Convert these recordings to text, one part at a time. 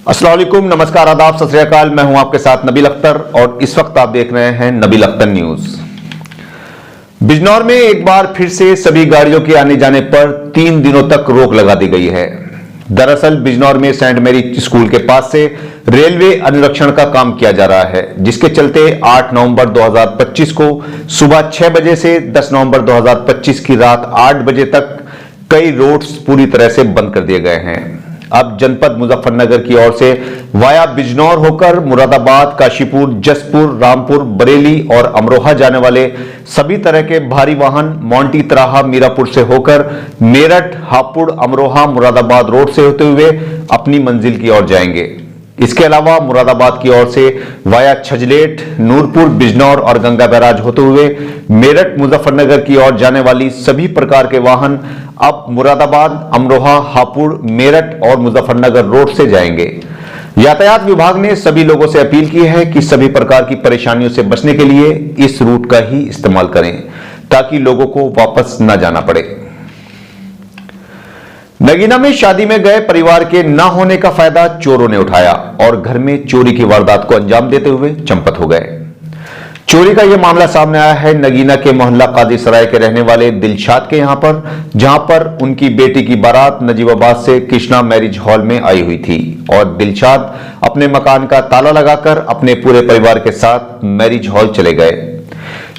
अस्सलाम वालेकुम, नमस्कार, आदाब, सत श्री अकाल। मैं हूं आपके साथ नबील अख्तर और इस वक्त आप देख रहे हैं नबील अख्तर न्यूज। बिजनौर में एक बार फिर से सभी गाड़ियों के आने जाने पर 3 दिनों तक रोक लगा दी गई है। दरअसल बिजनौर में सेंट मैरी स्कूल के पास से रेलवे अनुरक्षण का काम किया जा रहा है, जिसके चलते 8 नवंबर 2025 को सुबह 6 बजे से 10 नवंबर 2025 की रात 8 बजे तक कई रोड्स पूरी तरह से बंद कर दिए गए हैं। अब जनपद मुजफ्फरनगर की ओर से वाया बिजनौर होकर मुरादाबाद, काशीपुर, जसपुर, रामपुर, बरेली और अमरोहा जाने वाले सभी तरह के भारी वाहन मोंटी तराहा, मीरापुर से होकर मेरठ, हापुड़, अमरोहा, मुरादाबाद रोड से होते हुए अपनी मंजिल की ओर जाएंगे। इसके अलावा मुरादाबाद की ओर से वाया छजलेट, नूरपुर, बिजनौर और गंगा बैराज होते हुए मेरठ, मुजफ्फरनगर की ओर जाने वाली सभी प्रकार के वाहन अब मुरादाबाद, अमरोहा, हापुड़, मेरठ और मुजफ्फरनगर रोड से जाएंगे। यातायात विभाग ने सभी लोगों से अपील की है कि सभी प्रकार की परेशानियों से बचने के लिए इस रूट का ही इस्तेमाल करें ताकि लोगों को वापस न जाना पड़े। नगीना में शादी में गए परिवार के न होने का फायदा चोरों ने उठाया और घर में चोरी की वारदात को अंजाम देते हुए चंपत हो गए। चोरी का यह मामला सामने आया है नगीना के मोहल्ला कादी सराय के रहने वाले दिलशाद के यहां पर, जहां पर उनकी बेटी की बारात नजीबाबाद से कृष्णा मैरिज हॉल में आई हुई थी और दिलशाद अपने मकान का ताला लगाकर अपने पूरे परिवार के साथ मैरिज हॉल चले गए।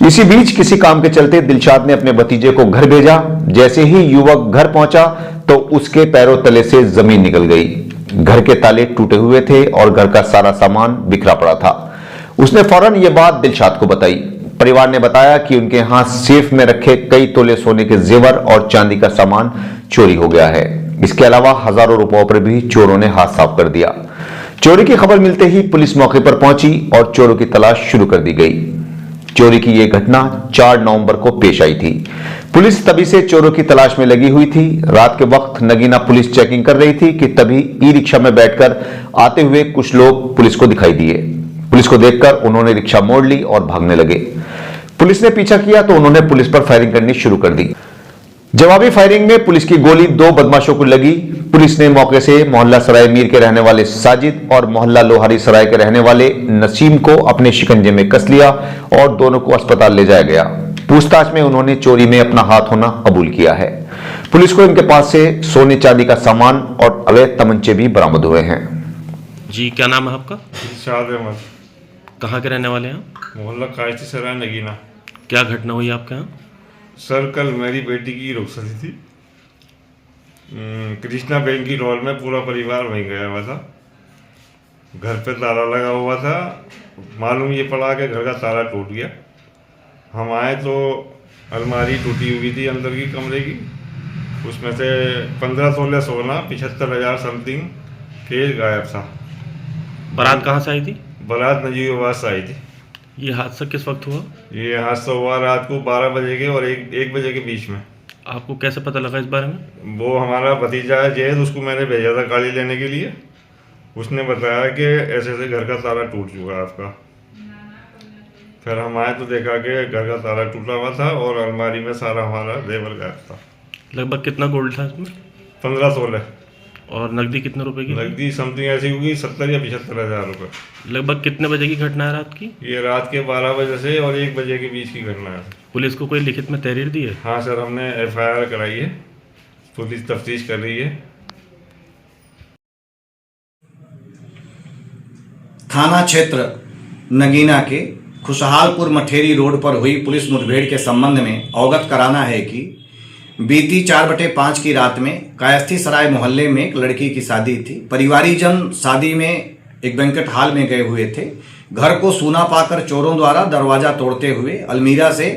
इसी बीच किसी काम के चलते दिलशाद ने अपने भतीजे को घर भेजा। जैसे ही युवक घर पहुंचा तो उसके पैरों तले से जमीन निकल गई। घर के ताले टूटे हुए थे और घर का सारा सामान बिखरा पड़ा था। उसने फौरन यह बात दिलशाद को बताई। परिवार ने बताया कि उनके यहां सेफ में रखे कई तोले सोने के जेवर और चांदी का सामान चोरी हो गया है। इसके अलावा हजारों रुपयों पर भी चोरों ने हाथ साफ कर दिया। चोरी की खबर मिलते ही पुलिस मौके पर पहुंची और चोरों की तलाश शुरू कर दी गई। चोरी की यह घटना 4 नवंबर को पेश आई थी। पुलिस तभी से चोरों की तलाश में लगी हुई थी। रात के वक्त नगीना पुलिस चेकिंग कर रही थी कि तभी ई रिक्शा में बैठकर आते हुए कुछ लोग पुलिस को दिखाई दिए। पुलिस को देखकर उन्होंने रिक्शा मोड़ ली और भागने लगे। पुलिस ने पीछा किया तो उन्होंने पुलिस पर फायरिंग करनी शुरू कर दी। जवाबी फायरिंग में पुलिस की गोली 2 बदमाशों को लगी। पुलिस ने मौके से मोहल्ला सराय मीर के रहने वाले साजिद और मोहल्ला लोहारी सराय के रहने वाले नसीम को अपने शिकंजे में कस लिया और दोनों को अस्पताल ले जाया गया। पूछताछ में उन्होंने चोरी में अपना हाथ होना कबूल किया है। पुलिस को इनके पास से सोने चांदी का सामान और अवैध तमंचे भी बरामद हुए हैं। जी, क्या नाम है आपका? शाद अहमद। कहाँ के रहने वाले हैं? मोहल्ला कायती सराय नगीना। क्या घटना हुई आपके यहाँ? सर, कल मेरी बेटी की रुखसती थी। कृष्णा बैंक की हॉल में पूरा परिवार वहीं गया हुआ था। घर पे ताला लगा हुआ था। मालूम ये पड़ा कि घर का ताला टूट गया। हम आए तो अलमारी टूटी हुई थी अंदर की कमरे की। उसमें से 15 तोले सोना, 75,000 समथिंग केस गायब था। बारात कहाँ से आई थी? बारात नजीबाबाद से आई थी। ये हादसा किस वक्त हुआ? ये हादसा हुआ रात को 12 बजे के और 1 बजे के बीच में। आपको कैसे पता लगा इस बारे में? वो हमारा भतीजा है जैद, उसको मैंने भेजा था गाड़ी लेने के लिए। उसने बताया कि ऐसे ऐसे घर का ताला टूट चुका है आपका। फिर हम आए तो देखा कि घर का ताला टूटा हुआ था और अलमारी में सारा हमारा जेवर गायब था। लगभग कितना गोल्ड था इसमें? 15 तोले। और नकदी कितने रुपए की? नकदी समथिंग ऐसी होगी 70 या 75,000 रुपये। लगभग कितने बजे की घटना है रात की? ये रात के 12 बजे से और 1 बजे के बीच की घटना है। पुलिस को कोई लिखित में तहरीर दी है? हाँ सर, हमने FIR कराई है। पुलिस तफ्तीश कर रही है। थाना क्षेत्र नगीना के खुशहालपुर मठेरी रोड पर हुई पुलिस मुठभेड़ के संबंध में अवगत कराना है कि बीती 4/5 की रात में कायस्थी सराय मोहल्ले में एक लड़की की शादी थी। परिवारीजन शादी में एक बैंक्वेट हॉल में गए हुए थे। घर को सूना पाकर चोरों द्वारा दरवाजा तोड़ते हुए अलमीरा से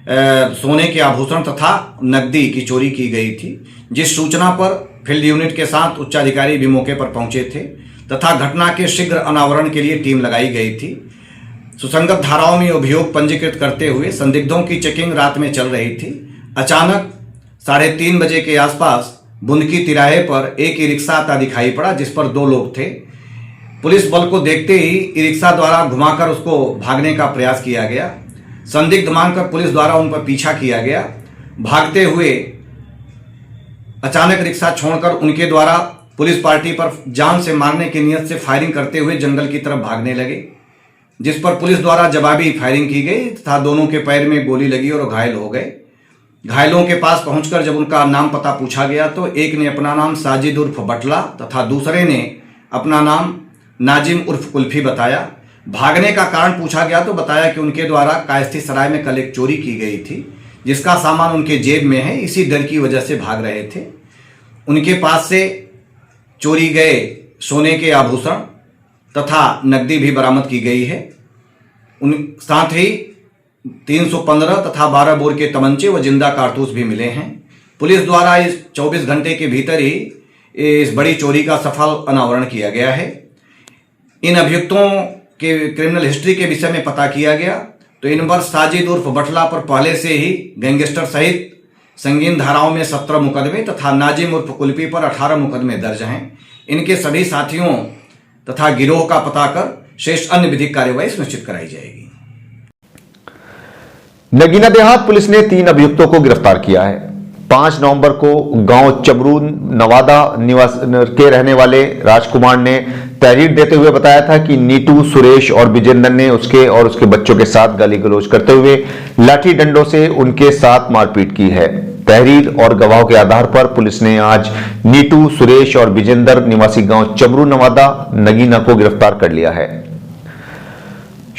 सोने के आभूषण तथा नकदी की चोरी की गई थी। जिस सूचना पर फील्ड यूनिट के साथ उच्चाधिकारी भी मौके पर पहुंचे थे तथा घटना के शीघ्र अनावरण के लिए टीम लगाई गई थी। सुसंगत धाराओं में अभियोग पंजीकृत करते हुए संदिग्धों की चेकिंग रात में चल रही थी। अचानक 3:30 बजे के आसपास बुंदकी तिराहे पर एक ई रिक्शा आता दिखाई पड़ा, जिस पर 2 लोग थे। पुलिस बल को देखते ही ई रिक्शा द्वारा घुमाकर उसको भागने का प्रयास किया गया। संदिग्ध मानकर पुलिस द्वारा उन पर पीछा किया गया। भागते हुए अचानक रिक्शा छोड़कर उनके द्वारा पुलिस पार्टी पर जान से मारने की नीयत से फायरिंग करते हुए जंगल की तरफ भागने लगे, जिस पर पुलिस द्वारा जवाबी फायरिंग की गई तथा दोनों के पैर में गोली लगी और घायल हो गए। घायलों के पास पहुंचकर जब उनका नाम पता पूछा गया तो एक ने अपना नाम साजिद उर्फ बटला तथा दूसरे ने अपना नाम नाजिम उर्फ कुल्फी बताया। भागने का कारण पूछा गया तो बताया कि उनके द्वारा कायस्थी सराय में कल एक चोरी की गई थी, जिसका सामान उनके जेब में है, इसी डर की वजह से भाग रहे थे। उनके पास से चोरी गए सोने के आभूषण तथा नकदी भी बरामद की गई है। साथ ही 315 तथा 12 बोर के तमंचे व जिंदा कारतूस भी मिले हैं। पुलिस द्वारा इस 24 घंटे के भीतर ही इस बड़ी चोरी का सफल अनावरण किया गया है। इन अभियुक्तों के क्रिमिनल हिस्ट्री के विषय में पता किया गया तो इन पर साजिद उर्फ बटला पर पहले से ही गैंगस्टर सहित संगीन धाराओं में 17 मुकदमे तथा नाजिम उर्फ कुल्फी पर 18 मुकदमे दर्ज हैं। इनके सभी साथियों तथा गिरोह का पता कर शेष अन्य विधिक कार्यवाही सुनिश्चित कराई जाएगी। नगीना देहात पुलिस ने 3 अभियुक्तों को गिरफ्तार किया है। 5 नवंबर को गांव चबरू नवादा निवास के रहने वाले राजकुमार ने तहरीर देते हुए बताया था कि नीटू, सुरेश और विजेंद्र ने उसके और उसके बच्चों के साथ गाली गलौज करते हुए लाठी डंडों से उनके साथ मारपीट की है। तहरीर और गवाहों के आधार पर पुलिस ने आज नीटू, सुरेश और विजेंद्र निवासी गांव चबरू नवादा नगीना को गिरफ्तार कर लिया है।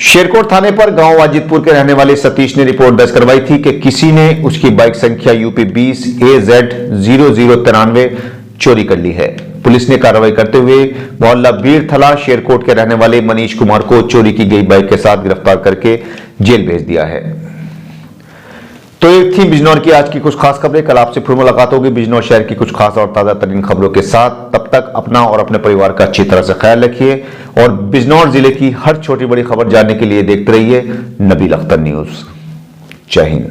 शेरकोट थाने पर गांव वाजिदपुर के रहने वाले सतीश ने रिपोर्ट दर्ज करवाई थी कि किसी ने उसकी बाइक संख्या यूपी 20 AZ 0093 चोरी कर ली है। पुलिस ने कार्रवाई करते हुए मोहल्ला बीरथला शेरकोट के रहने वाले मनीष कुमार को चोरी की गई बाइक के साथ गिरफ्तार करके जेल भेज दिया है। तो ये थी बिजनौर की आज की कुछ खास खबरें। कल आपसे फिर मुलाकात होगी बिजनौर शहर की कुछ खास और ताजा तरीन खबरों के साथ। तब तक अपना और अपने परिवार का अच्छी तरह से ख्याल रखिए और बिजनौर जिले की हर छोटी बड़ी खबर जानने के लिए देखते रहिए नबील अख्तर न्यूज। जय हिंद।